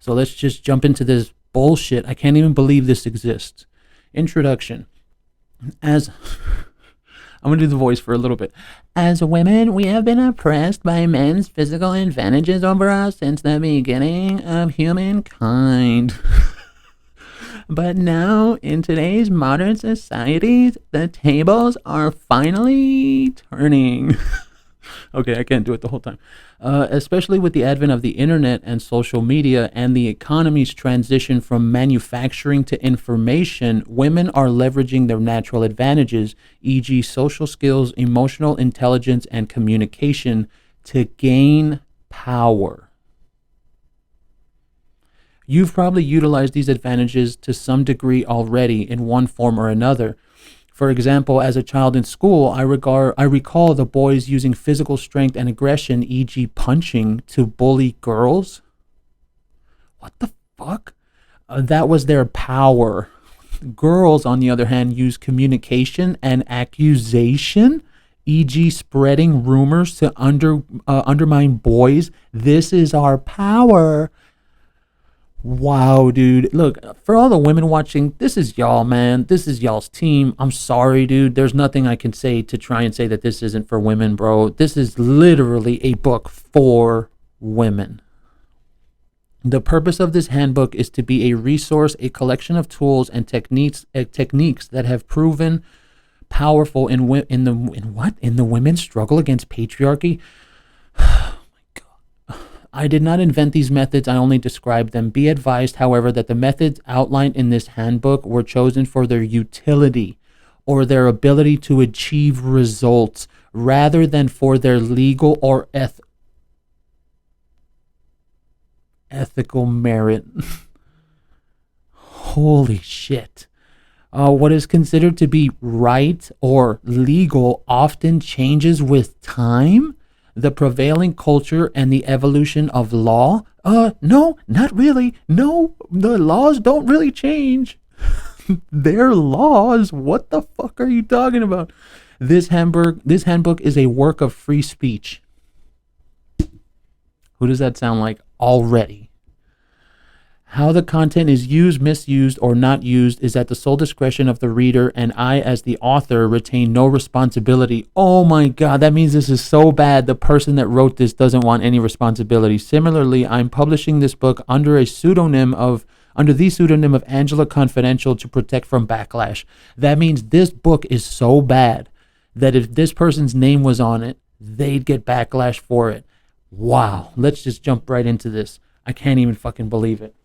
So let's just jump into this bullshit. I can't even believe this exists. Introduction. As I'm going to do the voice for a little bit. As women, we have been oppressed by men's physical advantages over us since the beginning of humankind. But now, in today's modern societies, the tables are finally turning. Okay, I can't do it the whole time. Especially with the advent of the internet and social media and the economy's transition from manufacturing to information, women are leveraging their natural advantages, e.g. social skills, emotional intelligence, and communication, to gain power. You've probably utilized these advantages to some degree already in one form or another. For example, as a child in school, I recall the boys using physical strength and aggression, e.g. punching, to bully girls. What the fuck? That was their power. Girls, on the other hand, use communication and accusation, e.g. spreading rumors to undermine boys. This is our power. Wow, dude. Look, for all the women watching, this is y'all, man. This is y'all's team. I'm sorry, dude. There's nothing I can say to try and say that this isn't for women, bro. This is literally a book for women. The purpose of this handbook is to be a resource, a collection of tools and techniques that have proven powerful in the women's struggle against patriarchy. I did not invent these methods, I only described them. Be advised, however, that the methods outlined in this handbook were chosen for their utility or their ability to achieve results rather than for their legal or ethical merit. Holy shit. What is considered to be right or legal often changes with time, the prevailing culture, and the evolution of law. No, not really. No, the laws don't really change. They're laws. What the fuck are you talking about? This handbook is a work of free speech. Who does that sound like already? How the content is used, misused, or not used is at the sole discretion of the reader, and I, as the author, retain no responsibility. Oh my God, that means this is so bad. The person that wrote this doesn't want any responsibility. Similarly, I'm publishing this book under the pseudonym of Angela Confidential to protect from backlash. That means this book is so bad that if this person's name was on it, they'd get backlash for it. Wow. Let's just jump right into this. I can't even fucking believe it.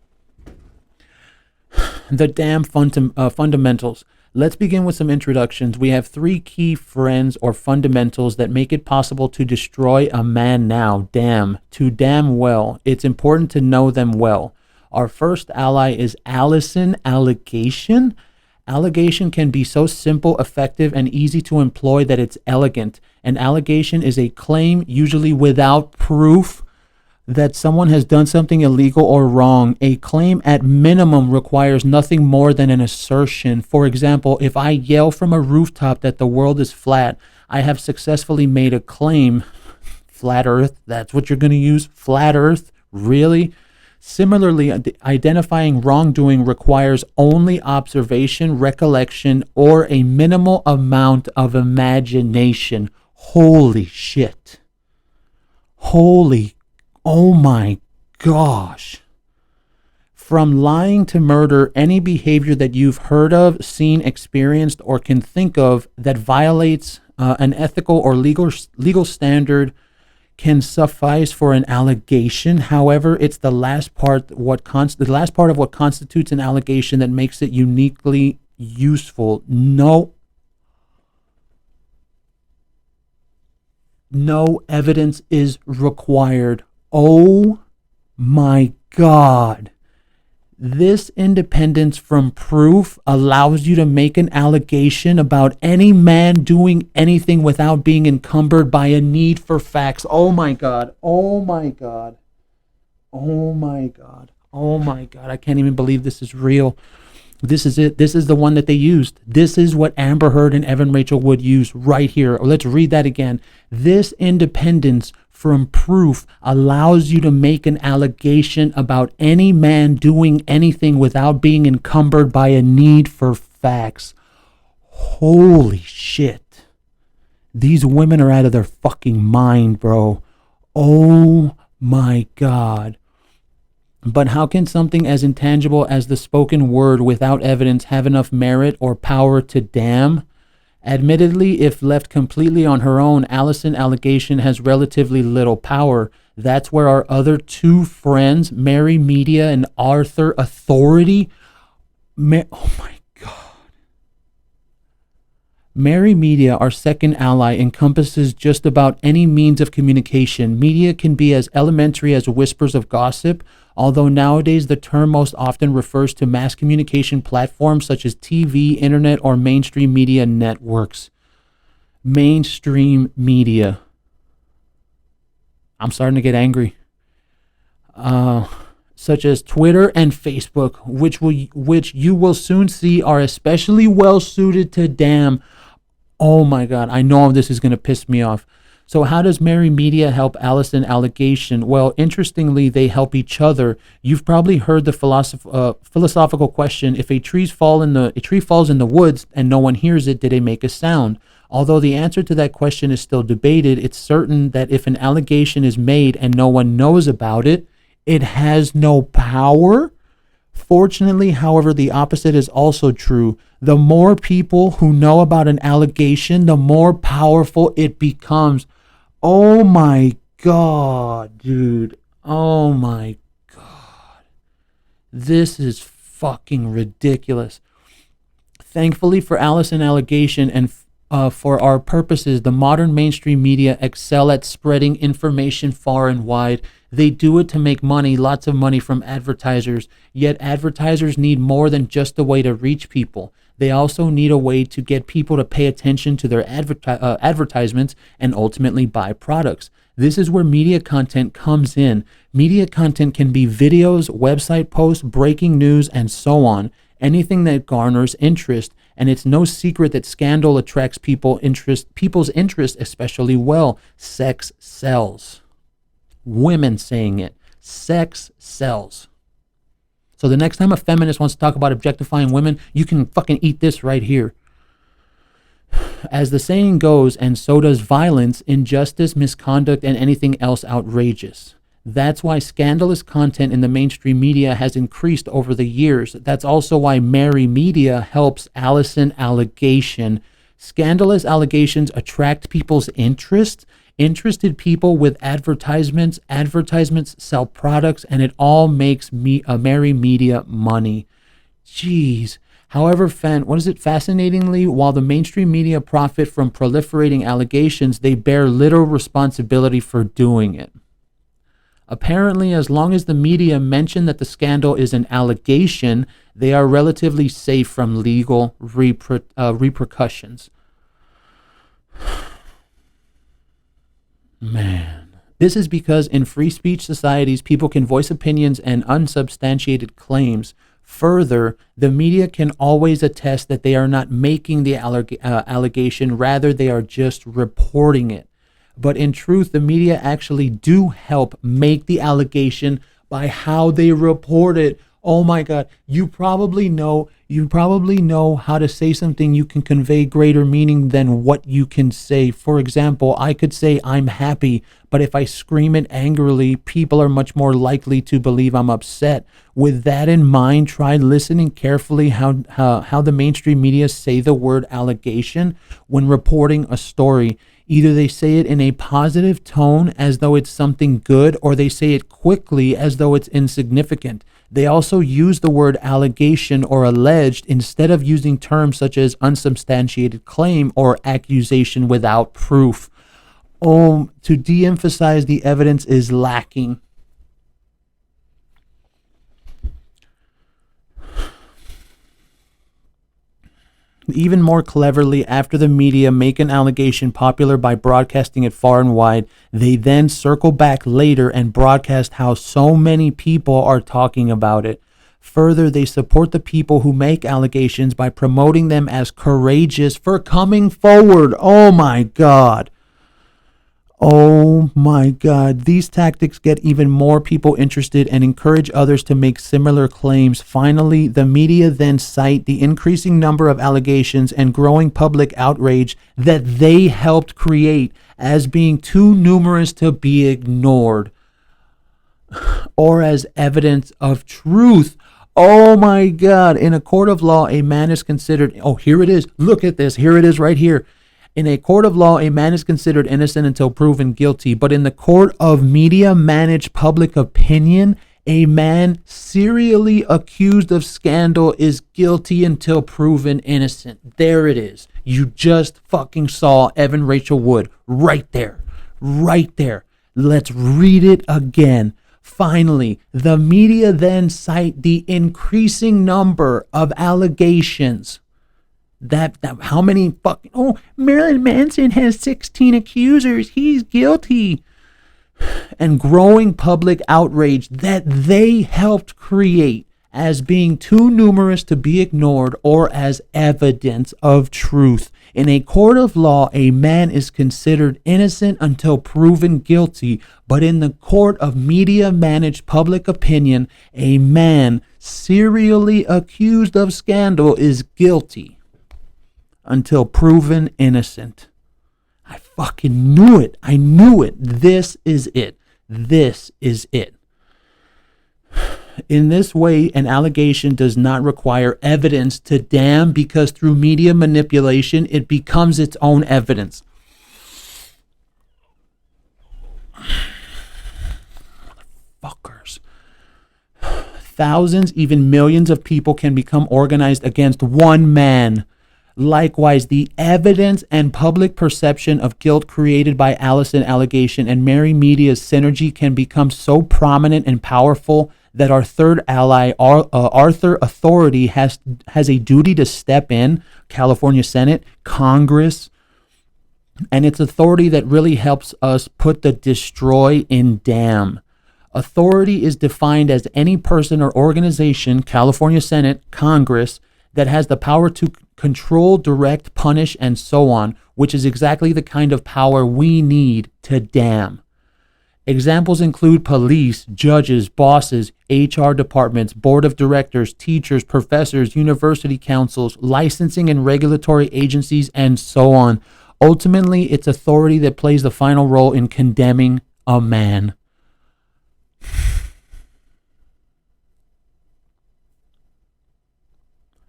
The damn fundamentals. Let's begin with some introductions. We have 3 key friends or fundamentals that make it possible to destroy a man now. Damn well. It's important to know them well. Our first ally is Allison. Allegation. Allegation can be so simple, effective, and easy to employ that it's elegant. An allegation is a claim, usually without proof, that someone has done something illegal or wrong. A claim at minimum requires nothing more than an assertion. For example, if I yell from a rooftop that the world is flat, I have successfully made a claim. Flat Earth, that's what you're going to use? Flat Earth? Really? Similarly, identifying wrongdoing requires only observation, recollection, or a minimal amount of imagination. Holy shit. Oh my gosh. From lying to murder, any behavior that you've heard of, seen, experienced, or can think of that violates an ethical or legal standard can suffice for an allegation. However, it's the last part of what constitutes an allegation that makes it uniquely useful. No evidence is required. Oh my God. This independence from proof allows you to make an allegation about any man doing anything without being encumbered by a need for facts. Oh my God. I can't even believe this is real. This is it. This is the one that they used. This is what Amber Heard and Evan Rachel Wood used right here. Let's read that again. This independence from proof allows you to make an allegation about any man doing anything without being encumbered by a need for facts. Holy shit. These women are out of their fucking mind, bro. Oh my God. But how can something as intangible as the spoken word without evidence have enough merit or power to damn? Admittedly, if left completely on her own, Allison allegation has relatively little power. That's where our other two friends, Mary Media and Arthur Authority, oh my God. Mary Media, our second ally, encompasses just about any means of communication. Media can be as elementary as whispers of gossip, although nowadays the term most often refers to mass communication platforms such as TV, internet, or mainstream media networks. Mainstream media. I'm starting to get angry. Such as Twitter and Facebook, which you will soon see are especially well suited to damn. Oh my God, I know this is going to piss me off. So how does Mary Media help Allison allegation? Well, interestingly, they help each other. You've probably heard the philosophical question, if a tree falls in the woods and no one hears it, did it make a sound? Although the answer to that question is still debated, it's certain that if an allegation is made and no one knows about it, it has no power. Fortunately, however, the opposite is also true. The more people who know about an allegation, the more powerful it becomes. Oh my God, dude. Oh my God. This is fucking ridiculous. Thankfully for Allison allegation and for our purposes, the modern mainstream media excel at spreading information far and wide. They do it to make money, lots of money from advertisers. Yet advertisers need more than just a way to reach people. They also need a way to get people to pay attention to their advertisements and ultimately buy products. This is where media content comes in. Media content can be videos, website posts, breaking news, and so on. Anything that garners interest. And it's no secret that scandal attracts people's interest especially well. Sex sells. Women saying it. Sex sells. So the next time a feminist wants to talk about objectifying women, you can fucking eat this right here. As the saying goes, and so does violence, injustice, misconduct, and anything else outrageous. That's why scandalous content in the mainstream media has increased over the years. That's also why Mary Media helps Allison allegation. Scandalous allegations attract people's interest. Interested people with advertisements. Advertisements sell products, and it all makes Mary Media money. Jeez. However, fascinatingly, while the mainstream media profit from proliferating allegations, they bear little responsibility for doing it. Apparently, as long as the media mention that the scandal is an allegation, they are relatively safe from legal repercussions. Man. This is because in free speech societies, people can voice opinions and unsubstantiated claims. Further, the media can always attest that they are not making the allegation, rather they are just reporting it. But in truth, the media actually do help make the allegation by how they report it. Oh my God, you probably know how to say something you can convey greater meaning than what you can say. For example, I could say I'm happy, but if I scream it angrily, people are much more likely to believe I'm upset. With that in mind, try listening carefully how the mainstream media say the word allegation when reporting a story. Either they say it in a positive tone as though it's something good, or they say it quickly as though it's insignificant. They also use the word allegation or alleged instead of using terms such as unsubstantiated claim or accusation without proof. To de-emphasize the evidence is lacking. Even more cleverly, after the media make an allegation popular by broadcasting it far and wide, they then circle back later and broadcast how so many people are talking about it. Further, they support the people who make allegations by promoting them as courageous for coming forward. Oh my God. Oh my God. These tactics get even more people interested and encourage others to make similar claims. Finally, the media then cite the increasing number of allegations and growing public outrage that they helped create as being too numerous to be ignored or as evidence of truth. Oh my God. In a court of law, a man is considered, oh, here it is. Look at this. Here it is right here. In a court of law, a man is considered innocent until proven guilty. But in the court of media-managed public opinion, a man serially accused of scandal is guilty until proven innocent. There it is. You just fucking saw Evan Rachel Wood right there. Right there. Let's read it again. Finally, the media then cite the increasing number of allegations that how many fucking, oh, Marilyn Manson has 16 accusers, he's guilty, and growing public outrage that they helped create as being too numerous to be ignored or as evidence of truth. In a court of law, a man is considered innocent until proven guilty, but in the court of media-managed public opinion, a man serially accused of scandal is guilty until proven innocent. I fucking knew it. I knew it. This is it. This is it. In this way, an allegation does not require evidence to damn because through media manipulation, it becomes its own evidence. Fuckers. Thousands, even millions of people can become organized against one man. Likewise, the evidence and public perception of guilt created by Allison allegation and Mary Media's synergy can become so prominent and powerful that our third ally, Arthur Authority, has a duty to step in, California Senate, Congress, and it's authority that really helps us put the destroy in damn. Authority is defined as any person or organization, California Senate, Congress, that has the power to control, direct, punish, and so on, which is exactly the kind of power we need to damn. Examples include police, judges, bosses, HR departments, board of directors, teachers, professors, university councils, licensing and regulatory agencies, and so on. Ultimately, it's authority that plays the final role in condemning a man.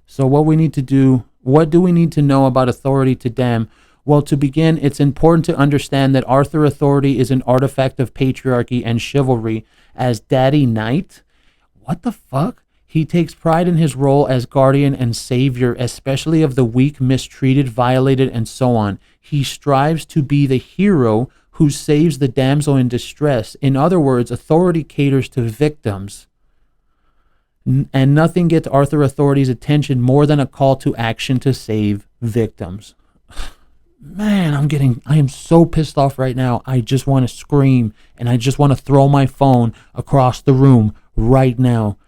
So what do we need to know about authority to damn? Well, to begin, it's important to understand that Arthur Authority is an artifact of patriarchy and chivalry. As Daddy Knight, what the fuck? He takes pride in his role as guardian and savior, especially of the weak, mistreated, violated, and so on. He strives to be the hero who saves the damsel in distress. In other words, authority caters to victims. And nothing gets Arthur Authority's attention more than a call to action to save victims. Man, I am so pissed off right now. I just want to scream and I just want to throw my phone across the room right now.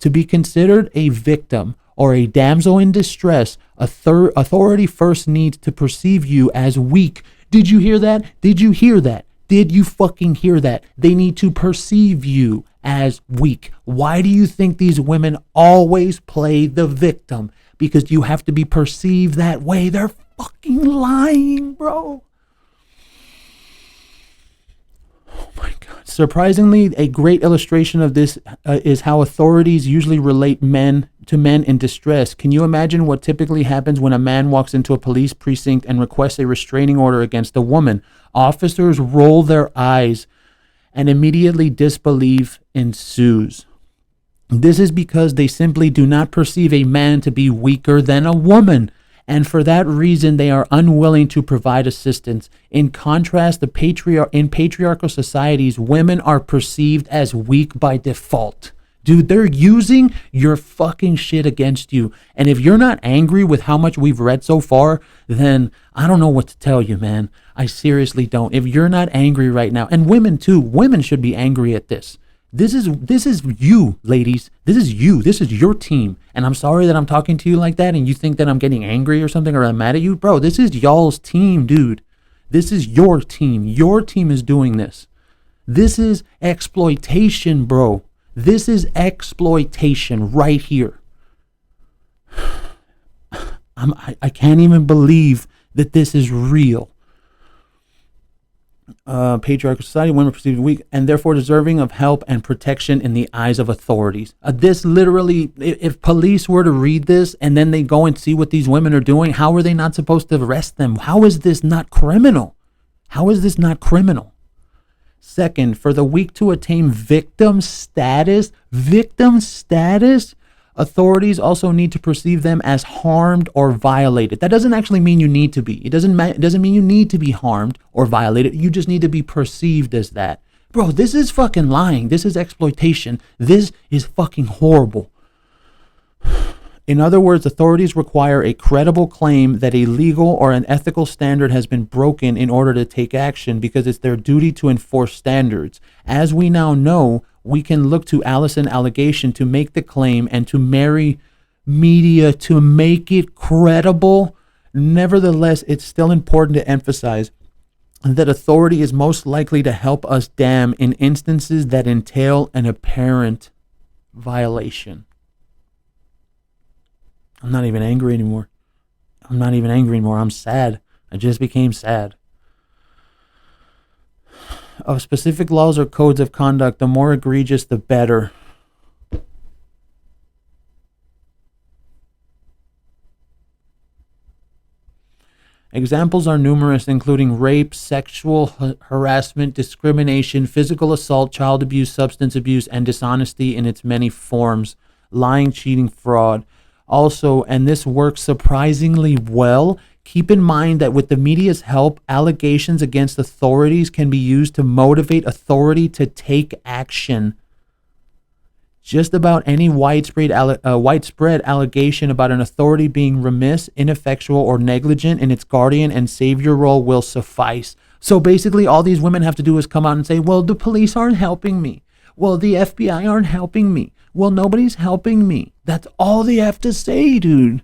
To be considered a victim or a damsel in distress, authority first needs to perceive you as weak. Did you hear that? Did you hear that? Did you fucking hear that? They need to perceive you as weak. Why do you think these women always play the victim? Because you have to be perceived that way. They're fucking lying, bro. Oh my God. Surprisingly, a great illustration of this is how authorities usually relate men to men in distress. Can you imagine what typically happens when a man walks into a police precinct and requests a restraining order against a woman? Officers roll their eyes and immediately disbelief ensues. This is because they simply do not perceive a man to be weaker than a woman, and for that reason they are unwilling to provide assistance. In contrast, in patriarchal societies, women are perceived as weak by default. Dude, they're using your fucking shit against you. And if you're not angry with how much we've read so far, then I don't know what to tell you, man. I seriously don't. If you're not angry right now, and women too, women should be angry at this. This is you, ladies. This is you. This is your team. And I'm sorry that I'm talking to you like that and you think that I'm getting angry or something or I'm mad at you. Bro, this is y'all's team, dude. This is your team. Your team is doing this. This is exploitation, bro. This is exploitation right here. I can't even believe that this is real. Patriarchal society, women are perceived weak and therefore deserving of help and protection in the eyes of authorities. This literally, if police were to read this and then they go and see what these women are doing, how are they not supposed to arrest them? How is this not criminal? How is this not criminal? Second, for the weak to attain victim status, authorities also need to perceive them as harmed or violated. That doesn't actually mean you need to be. It doesn't mean you need to be harmed or violated. You just need to be perceived as that. Bro, this is fucking lying. This is exploitation. This is fucking horrible. In other words, authorities require a credible claim that a legal or an ethical standard has been broken in order to take action because it's their duty to enforce standards. As we now know, we can look to Allison allegation to make the claim and to marry media to make it credible. Nevertheless, it's still important to emphasize that authority is most likely to help us damn in instances that entail an apparent violation. I'm not even angry anymore. I'm sad. I just became sad. Of specific laws or codes of conduct, the more egregious, the better. Examples are numerous, including rape, sexual harassment, discrimination, physical assault, child abuse, substance abuse, and dishonesty in its many forms, lying, cheating, fraud. Also, and this works surprisingly well, keep in mind that with the media's help, allegations against authorities can be used to motivate authority to take action. Just about any widespread allegation about an authority being remiss, ineffectual, or negligent in its guardian and savior role will suffice. So basically, all these women have to do is come out and say, well, the police aren't helping me. Well, the FBI aren't helping me. Well, nobody's helping me. That's all they have to say, dude.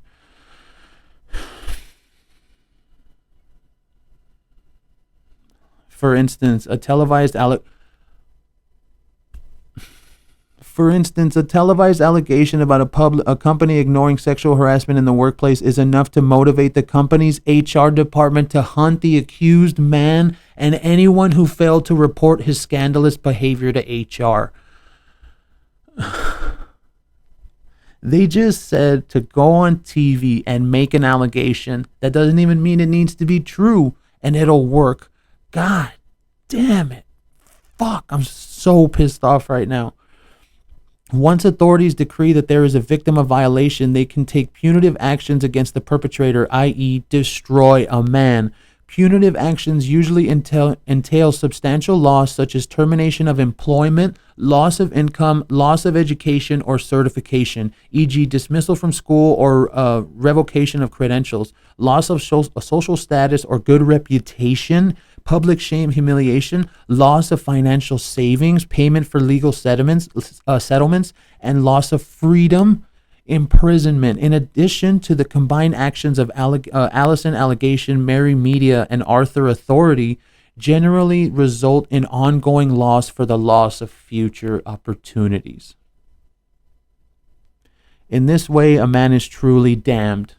For instance, a televised allegation about a company ignoring sexual harassment in the workplace is enough to motivate the company's HR department to hunt the accused man and anyone who failed to report his scandalous behavior to HR. They just said to go on TV and make an allegation. That doesn't even mean it needs to be true, and it'll work. God damn it. Fuck, I'm so pissed off right now. Once authorities decree that there is a victim of violation, they can take punitive actions against the perpetrator, i.e., destroy a man. Punitive actions usually entail substantial loss, such as termination of employment, loss of income, loss of education or certification, e.g., dismissal from school or revocation of credentials, loss of social status or good reputation, public shame, humiliation, loss of financial savings, payment for legal settlements, and loss of freedom, imprisonment. In addition to the combined actions of Allison allegation, Mary Media, and Arthur authority, generally result in ongoing loss for the loss of future opportunities. In this way, a man is truly damned.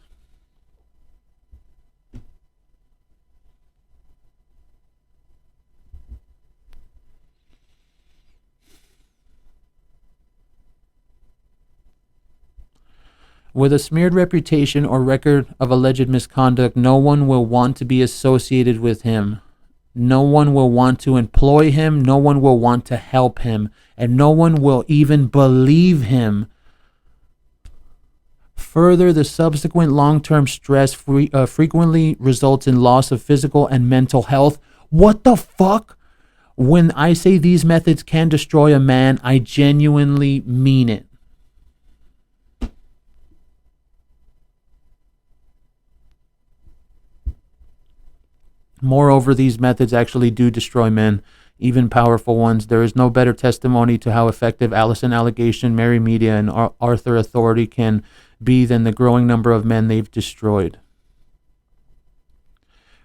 With a smeared reputation or record of alleged misconduct, no one will want to be associated with him. No one will want to employ him. No one will want to help him. And no one will even believe him. Further, the subsequent long-term stress frequently results in loss of physical and mental health. What the fuck? When I say these methods can destroy a man, I genuinely mean it. Moreover, these methods actually do destroy men. even powerful ones. There is no better testimony to how effective Allison allegation, Mary Media, and Arthur Authority can be than the growing number of men they've destroyed,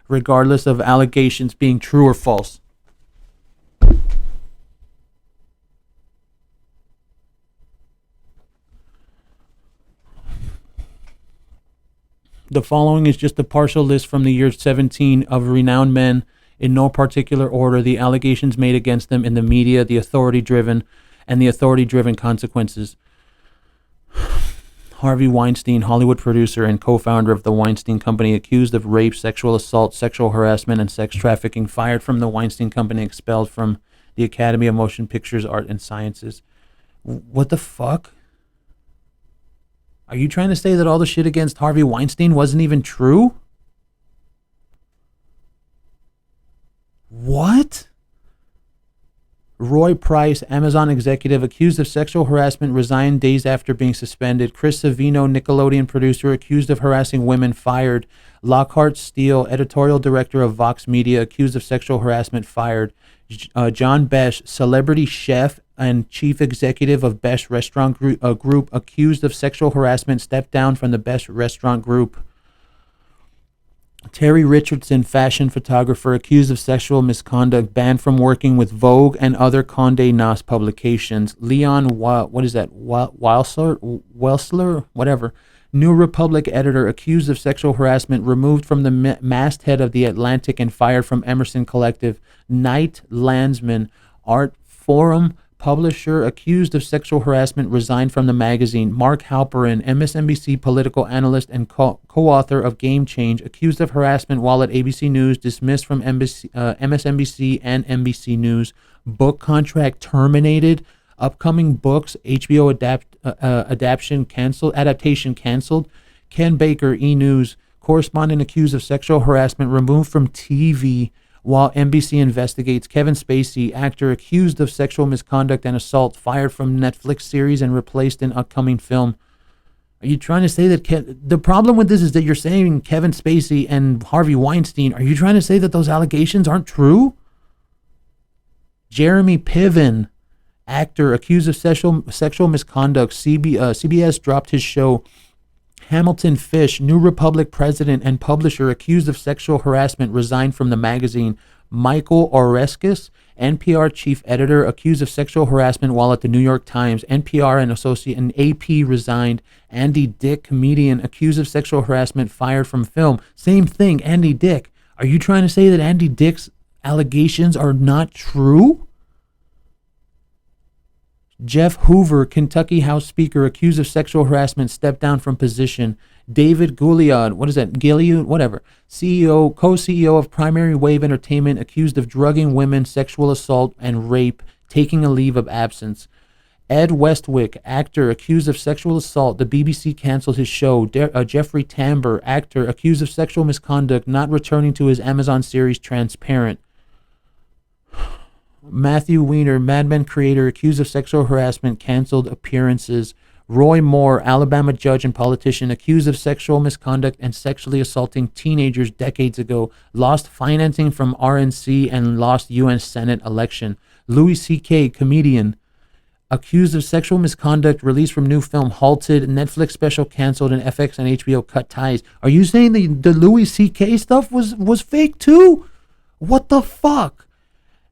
regardless of allegations being true or false. The following is just a partial list from the year 17 of renowned men in no particular order, the allegations made against them in the media, the authority-driven, and the authority-driven consequences. Harvey Weinstein, Hollywood producer and co-founder of the Weinstein Company, accused of rape, sexual assault, sexual harassment, and sex trafficking, fired from the Weinstein Company, expelled from the Academy of Motion Pictures, Art, and Sciences. What the fuck? Are you trying to say that all the shit against Harvey Weinstein wasn't even true? What? Roy Price, Amazon executive, accused of sexual harassment, resigned days after being suspended. Chris Savino, Nickelodeon producer, accused of harassing women, fired. Lockhart Steele, editorial director of Vox Media, accused of sexual harassment, fired. John Besh, celebrity chef and chief executive of Besh Restaurant Group, accused of sexual harassment, stepped down from the Besh Restaurant Group. Terry Richardson, fashion photographer, accused of sexual misconduct, banned from working with Vogue and other Condé Nast publications. Leon, Welsler, whatever, New Republic editor, accused of sexual harassment, removed from the masthead of The Atlantic and fired from Emerson Collective. Knight Landsman, art forum publisher, accused of sexual harassment, resigned from the magazine. Mark Halperin, MSNBC political analyst and co-author of Game Change, accused of harassment while at ABC News, dismissed from MSNBC and NBC News. Book contract terminated. Upcoming books, HBO adaptation canceled. Ken Baker, E! News, correspondent accused of sexual harassment, removed from TV while NBC investigates. Kevin Spacey, actor accused of sexual misconduct and assault, fired from Netflix series and replaced in upcoming film. Are you trying to say that the problem with this is that you're saying Kevin Spacey and Harvey Weinstein? Are you trying to say that those allegations aren't true? Jeremy Piven, actor accused of sexual misconduct, CBS dropped his show. Hamilton Fish, New Republic president and publisher, accused of sexual harassment, resigned from the magazine. Michael Oreskes, NPR chief editor, accused of sexual harassment while at the New York Times. NPR and associate and AP resigned. Andy Dick, comedian, accused of sexual harassment, fired from film. Same thing, Andy Dick. Are you trying to say that Andy Dick's allegations are not true? Jeff Hoover, Kentucky House Speaker, accused of sexual harassment, stepped down from position. David Gouliard, co-CEO of Primary Wave Entertainment, accused of drugging women, sexual assault, and rape, taking a leave of absence. Ed Westwick, actor, accused of sexual assault, the BBC canceled his show. Jeffrey Tambor, actor, accused of sexual misconduct, not returning to his Amazon series Transparent. Matthew Weiner, Mad Men creator, accused of sexual harassment, canceled appearances. Roy Moore, Alabama judge and politician, accused of sexual misconduct and sexually assaulting teenagers decades ago, lost financing from RNC and lost U.S. Senate election. Louis C.K., comedian, accused of sexual misconduct, released from new film halted, Netflix special canceled, and FX and HBO cut ties. Are you saying the Louis C.K. stuff was fake too? What the fuck?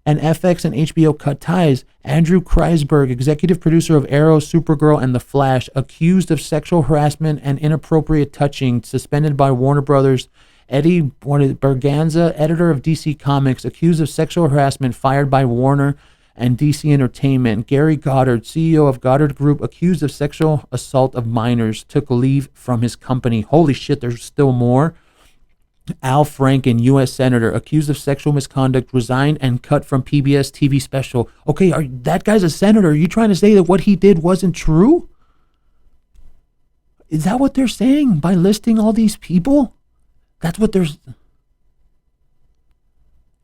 And FX and HBO cut ties. Andrew Kreisberg, executive producer of Arrow, Supergirl, and The Flash, accused of sexual harassment and inappropriate touching, suspended by Warner Brothers. Eddie Berganza, editor of DC Comics, accused of sexual harassment, fired by Warner and DC Entertainment. Gary Goddard, CEO of Goddard Group, accused of sexual assault of minors, took leave from his company. Holy shit, there's still more. Al Franken, U.S. Senator, accused of sexual misconduct, resigned and cut from PBS TV special. Okay, that guy's a senator. Are you trying to say that what he did wasn't true? Is that what they're saying by listing all these people? That's what there's...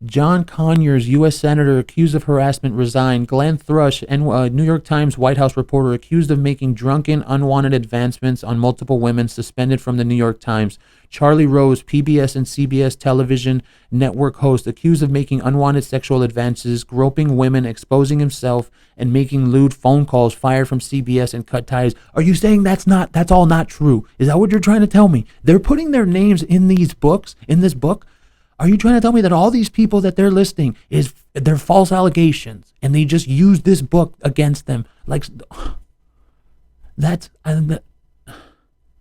John Conyers, U.S. Senator, accused of harassment, resigned. Glenn Thrush, New York Times White House reporter, accused of making drunken, unwanted advancements on multiple women, suspended from the New York Times. Charlie Rose, PBS and CBS television network host, accused of making unwanted sexual advances, groping women, exposing himself, and making lewd phone calls, fired from CBS and cut ties. Are you saying that's all not true? Is that what you're trying to tell me? They're putting their names in these books, in this book. Are you trying to tell me that all these people that they're listing they're false allegations and they just use this book against them? Like,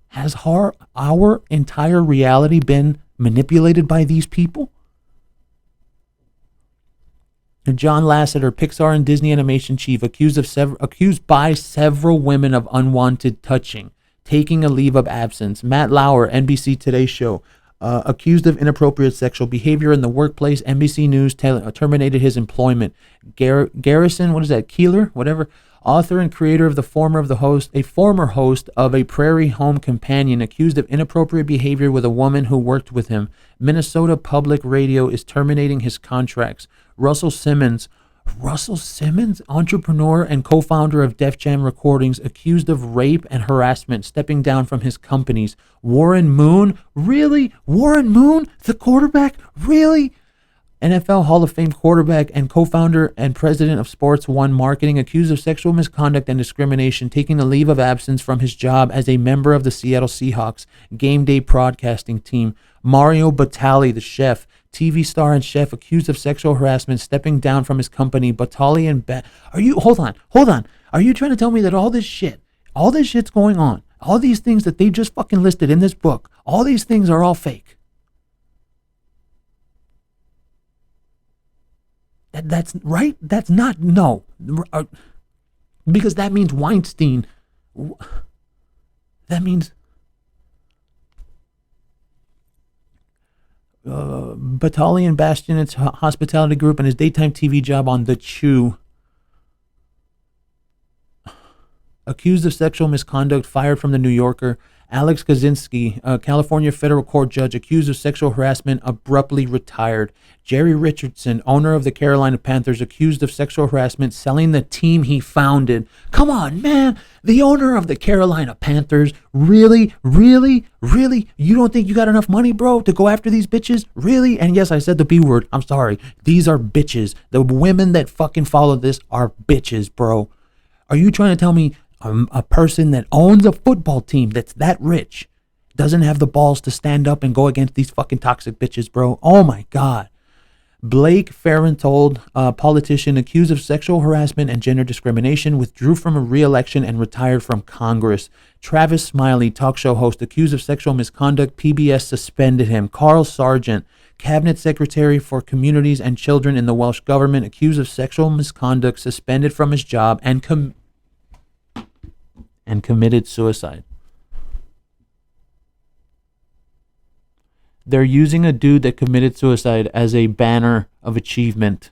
has our entire reality been manipulated by these people? And John Lasseter, Pixar and Disney animation chief, accused by several women of unwanted touching, taking a leave of absence. Matt Lauer, NBC Today Show, accused of inappropriate sexual behavior in the workplace. NBC News terminated his employment. Garrison, Keeler, whatever, author and creator of a former host of a Prairie Home Companion, accused of inappropriate behavior with a woman who worked with him. Minnesota Public Radio is terminating his contracts. Russell Simmons, entrepreneur and co-founder of Def Jam Recordings, accused of rape and harassment, stepping down from his companies. Warren Moon, really? Warren Moon, the quarterback, really? NFL Hall of Fame quarterback and co-founder and president of Sports One Marketing, accused of sexual misconduct and discrimination, taking a leave of absence from his job as a member of the Seattle Seahawks game day broadcasting team. Mario Batali, the chef, TV star and chef, accused of sexual harassment, stepping down from his company. Batali and hold on. Are you trying to tell me that all this shit's going on, all these things that they just fucking listed in this book, all these things are all fake? That's right? That's not, no. Because that means Weinstein, that means Battalion Bastion, its hospitality group, and his daytime TV job on The Ch1. Accused of sexual misconduct, fired from The New Yorker. Alex Kaczynski, a California federal court judge, accused of sexual harassment, abruptly retired. Jerry Richardson, owner of the Carolina Panthers, accused of sexual harassment, selling the team he founded. Come on, man. The owner of the Carolina Panthers, really? You don't think you got enough money, bro, to go after these bitches? Really? And yes, I said the B word. I'm sorry. These are bitches. The women that fucking follow this are bitches, bro. Are you trying to tell me a person that owns a football team that's that rich doesn't have the balls to stand up and go against these fucking toxic bitches, bro? Oh my God. Blake Farenthold, a politician accused of sexual harassment and gender discrimination, withdrew from a re-election and retired from Congress. Travis Smiley, talk show host, accused of sexual misconduct, PBS suspended him. Carl Sargent, cabinet secretary for communities and children in the Welsh government, accused of sexual misconduct, suspended from his job and committed suicide. They're using a dude that committed suicide as a banner of achievement